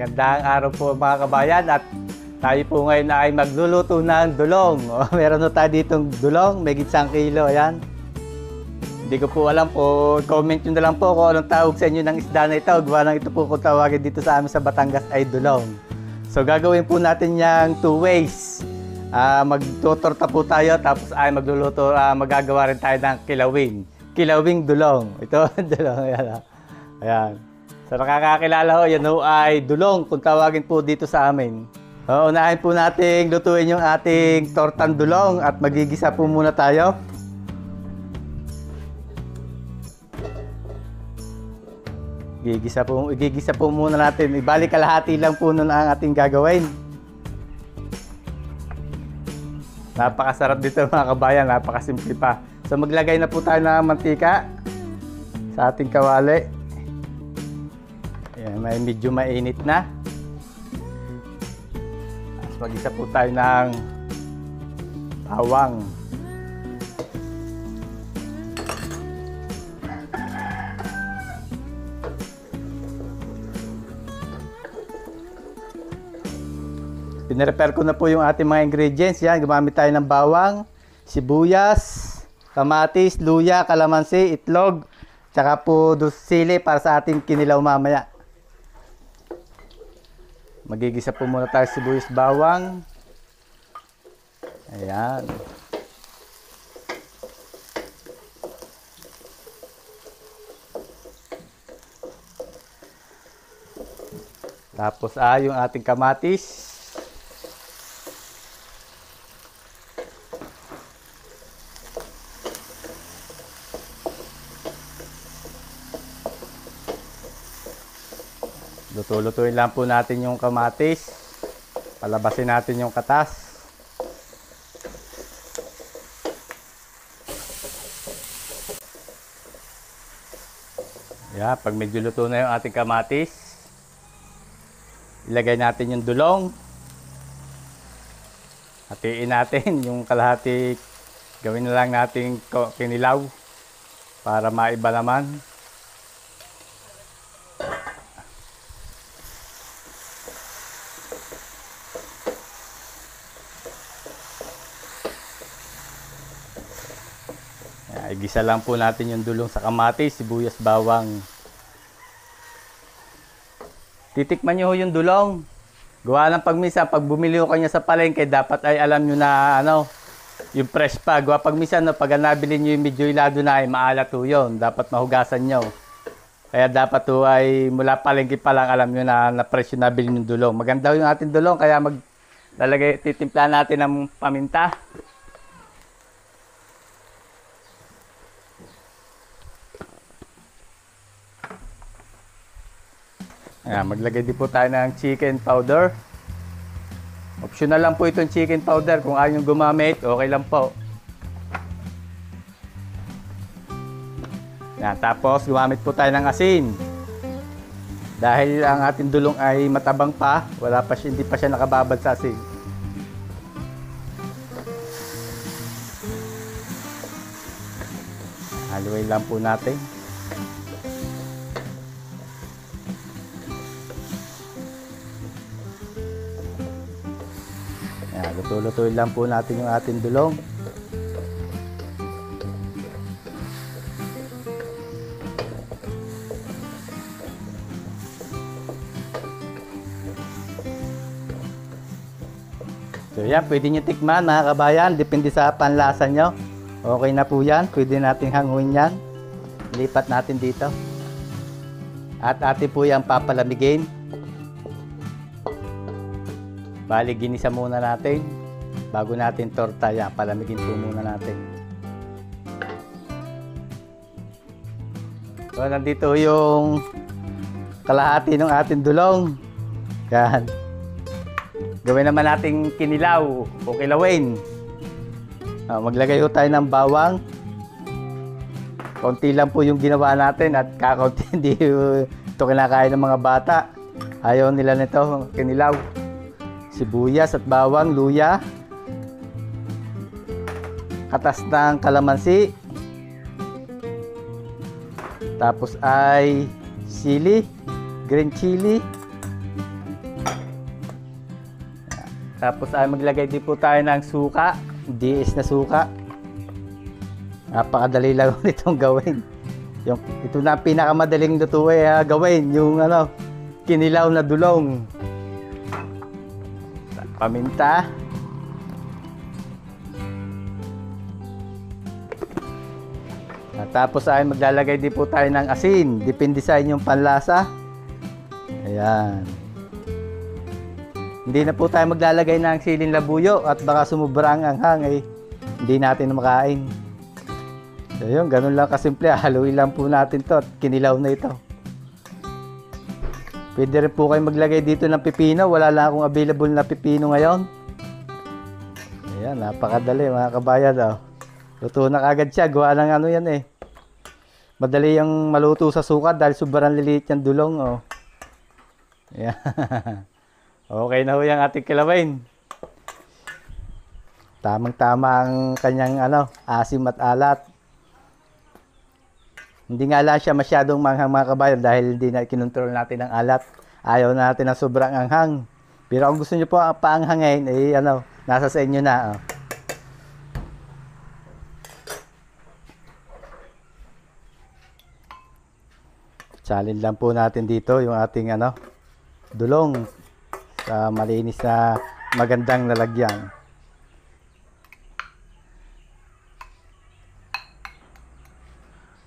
Magandang araw po mga kabayan at tayo po ngayon ay magluluto ng dulong. Meron na tayo ditong dulong, may 1 kilo, ayan. Hindi ko po alam po, comment nyo na lang po kung anong tawag sa inyo ng isda na ito. Gawa lang ito po kung tawagin dito sa amin sa Batangas ay dulong. So gagawin po natin yung 2 ways. Magtutorta po tayo tapos ay magluluto, magagawa rin tayo ng kilawing. Kilawing dulong. Ito, dulong, ayan. Ayan. Sa nakakakilala ho, yan ho ay dulong kung tawagin po dito sa amin. Unahin po natin lutuin yung ating tortang dulong at magigisa po muna tayo. Igigisa po muna natin. Ibalik kalahati lang po nun ang ating gagawin. Napakasarap dito mga kabayan, napakasimple pa. So maglagay na po tayo ng mantika sa ating kawali. Ayan, medyo mainit na. Tapos mag-isa po tayo ng bawang. Pinrepare ko na po yung ating mga ingredients. Yan, gumamit tayo ng bawang, sibuyas, kamatis, luya, kalamansi, itlog, tsaka po sili para sa ating kinilaw mamaya. Magigisa po muna tayo sibuyas, bawang. Ayan. Tapos yung ating kamatis. Luto-lutuin lang po natin yung kamatis. Palabasin natin yung katas. Yeah, pag medyo luto na yung ating kamatis, ilagay natin yung dulong. Hatiin natin yung kalahati. Gawin na lang natin kinilaw para maiba naman. Igisa lang po natin yung dulong sa kamatis, sibuyas, bawang. Titikman nyo yung dulong. Gawa ng pagmisa, pag bumili ko kanya sa palengke, dapat ay alam nyo na yung fresh pa. Gawa pagmisa, pag nabili nyo yung medyo ilado na ay maalat ho yun. Dapat mahugasan nyo. Kaya dapat ho ay mula palengke pa lang alam nyo na fresh yung nabili yung dulong. Maganda yung ating dulong, kaya titimpla natin ng paminta. Ayan, maglagay din po tayo ng chicken powder. Optional lang po itong chicken powder. Kung ayaw nyo gumamit, okay lang po. Ayan, tapos gumamit po tayo ng asin. Dahil ang ating dulong ay matabang pa, hindi pa siya nakababad sa asin. Haluin lang po natin. Luto-lutuin lang po natin yung ating dulong. So yan, pwede nyo tikman mga kabayan. Depende sa panlasa nyo. Okay na po yan. Pwede natin hanguin yan. Lipat natin dito. At atin po yan papalamigin. Bali, ginisa muna natin. Bago natin torta, yan, palamigin po muna natin. So, nandito yung kalahati ng ating dulong. Yan. Gawin naman natin kinilaw o kilawin. Maglagay po tayo ng bawang. Konti lang po yung ginawa natin at kakaunti. Hindi ito kinakain ng mga bata. Ayaw nila nito, kinilaw. Sibuyas at bawang, luya, katas ng kalamansi, tapos ay sili, green chili, Tapos ay maglagay din po tayo ng suka, DS na suka. Napakadali lang nitong gawin. Ito na ang pinakamadaling lutuin gawin, yung kinilaw na dulong. Paminta. At tapos ay maglalagay din po tayo ng asin. Depende sa inyong panlasa. Ayan. Hindi na po tayo maglalagay ng siling labuyo at baka sumubra ang anghang hindi natin makain. So yun, ganun lang kasimple. Haluin lang po natin to at kinilaw na ito. Pwede rin po kayo maglagay dito ng pipino. Wala lang akong available na pipino ngayon. Ayan, napakadali mga kabayan. Luto na kagad siya. Gawa ng yan Madali yung maluto sa suka dahil sobrang liliit yung dulong. Ayan. Okay na ho yung ating kilawin. Tamang-tama ang kanyang asim at alat. Hindi nga lang siya masyadong manghang mga kabayan dahil hindi na kinontrol natin ang alat. Ayaw natin ng sobrang anghang. Pero kung gusto nyo po paanghangin, nasa sa inyo na. Challenge lang po natin dito yung ating dulong sa malinis na magandang lalagyan.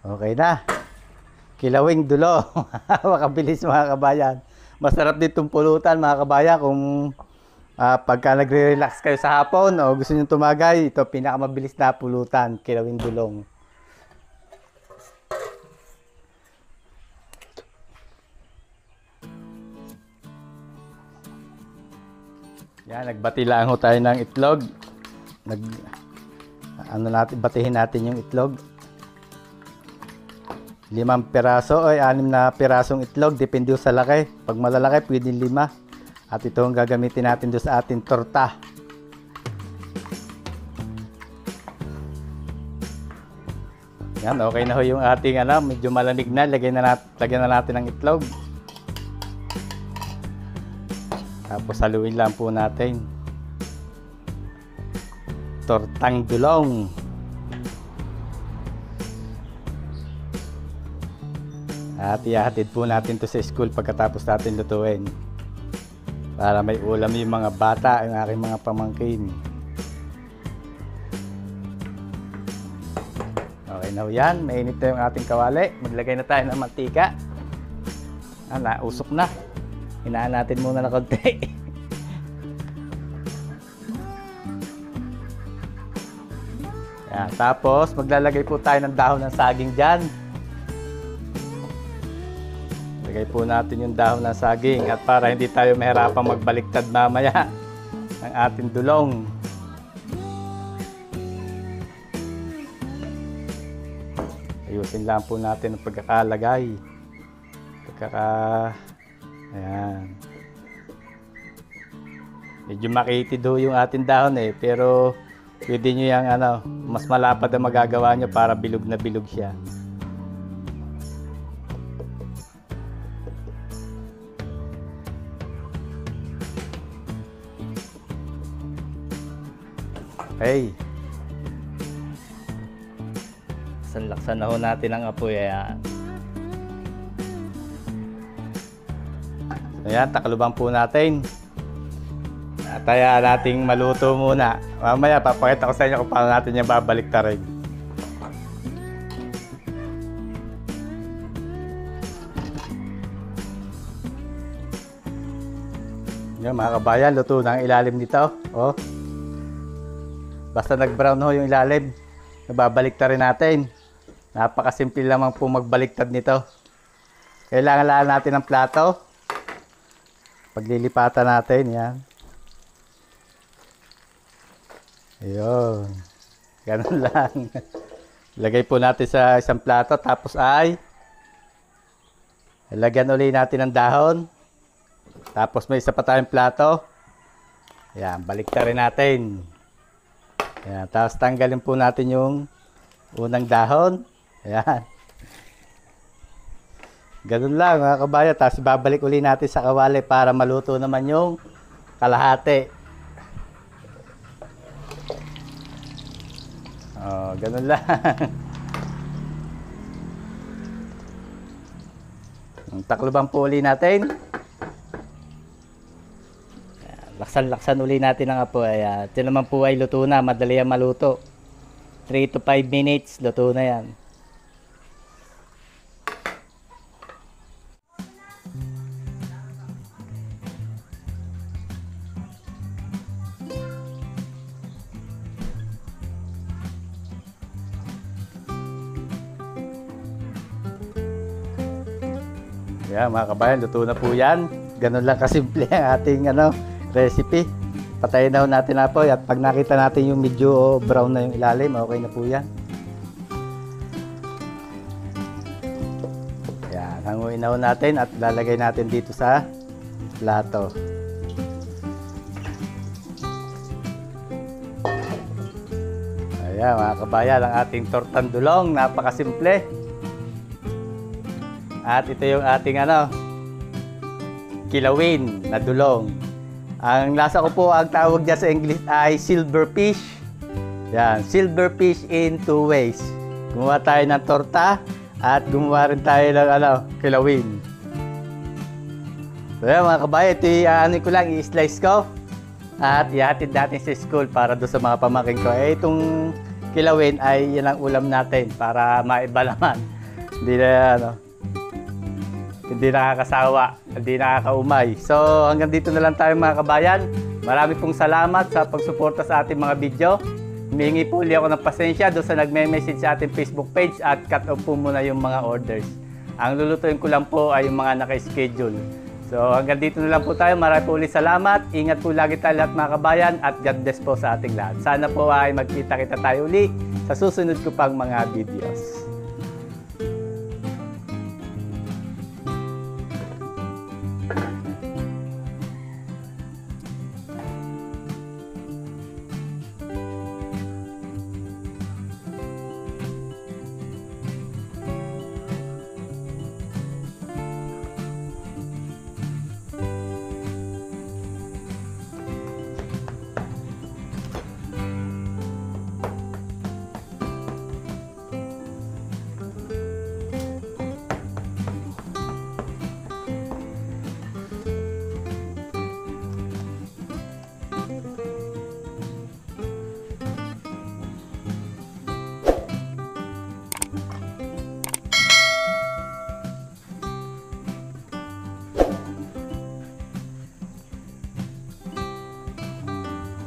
Okay na. Kilawing dulong. Makabilis mga kabayan. Masarap din itong pulutan mga kabayan kung pagka nagre-relax kayo sa hapon o gusto nyo tumagay, ito pinakamabilis na pulutan, kilawing dulong. Yan, nagbati lang ho tayo ng itlog. Batihin natin yung itlog. 5 piraso o 6 na pirasong itlog, depende sa laki. Pag malalaki, pwede 5. At ito ang gagamitin natin doon sa ating torta. Yan, okay na ho yung ating medyo malamig na. Lagyan na natin ng itlog. Tapos haluin lang po natin. Tortang dulong. At ihahatid po natin to sa school pagkatapos natin lutuin. Para may ulam yung mga bata, yung aking mga pamangkin. Okay na yan. Mainit na yung ating kawali. Maglagay na tayo ng mantika. Nausok na. Hinaan natin muna na konti. Yan. Tapos maglalagay po tayo ng dahon ng saging dyan. Lagay po natin yung dahon ng saging at para hindi tayo mahirapang magbaliktad mamaya ng ating dulong. Ayusin lang po natin ang pagkakalagay. Ayan. Medyo makitid ho yung ating dahon pero pwede nyo yung mas malapad ang magagawa nyo para bilog na bilog siya. Okay. Laksan na ho natin ang apoy. Ayan. Ayan, takalubang po natin. At nating maluto muna. Mamaya papakita ko sa inyo kung paano natin yung babaliktarin. Yan mga kabayan, luto na ang ilalim nito. Basta nag-brown ho yung ilalim, nababaliktarin natin. Napakasimple lamang po magbaliktad nito. Kailangan lang natin ng plato. Paglilipatan natin, yan. Ayun. Ganun lang. Lagay po natin sa isang plato, tapos ay lagyan ulit natin ng dahon. Tapos may isa pa tayong plato. Yan, baliktarin natin. Yan, tapos tanggalin po natin yung unang dahon. Ayan. Ganun lang mga kabayan. Tapos babalik uli natin sa kawali para maluto naman yung kalahati. ganun lang. Takloban po uli natin. Laksan-laksan uli natin ang apoy. Ito naman po ay luto na. Madali yan maluto. 3 to 5 minutes, luto na yan. Yan mga kabayan, luto na po yan. Ganun lang kasimple ang ating recipe. Patayin na natin na po at pag nakita natin yung medyo brown na yung ilalim, okay na po yan. Yan, hanguin na natin at lalagay natin dito sa plato. Ayan mga kabayan, ang ating tortang dulong, napakasimple. At ito yung ating kilawin na dulong. Ang lasa ko po, ang tawag niya sa English ay silverfish. Yan, silverfish in 2 ways. Gumawa tayo ng torta at gumawa rin tayo ng kilawin. So yan mga kabayan, ito yung ko lang, i-slice ko. At ihatid natin sa school para doon sa mga pamangkin ko. Itong kilawin ay yan ang ulam natin para maiba naman. Hindi nakakasawa, hindi nakakaumay. So hanggang dito na lang tayo mga kabayan. Marami pong salamat sa pagsuporta sa ating mga video. Humingi po ulit ako ng pasensya doon sa nagme-message sa ating Facebook page at cut off po muna yung mga orders. Ang lulutuin ko lang po ay yung mga naka-schedule. So hanggang dito na lang po tayo. Marami po ulit salamat. Ingat po lagi tayo lahat mga kabayan at God bless po sa ating lahat. Sana po ay magkita-kita tayo ulit sa susunod ko pang mga videos.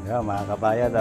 Yan mga kabayan,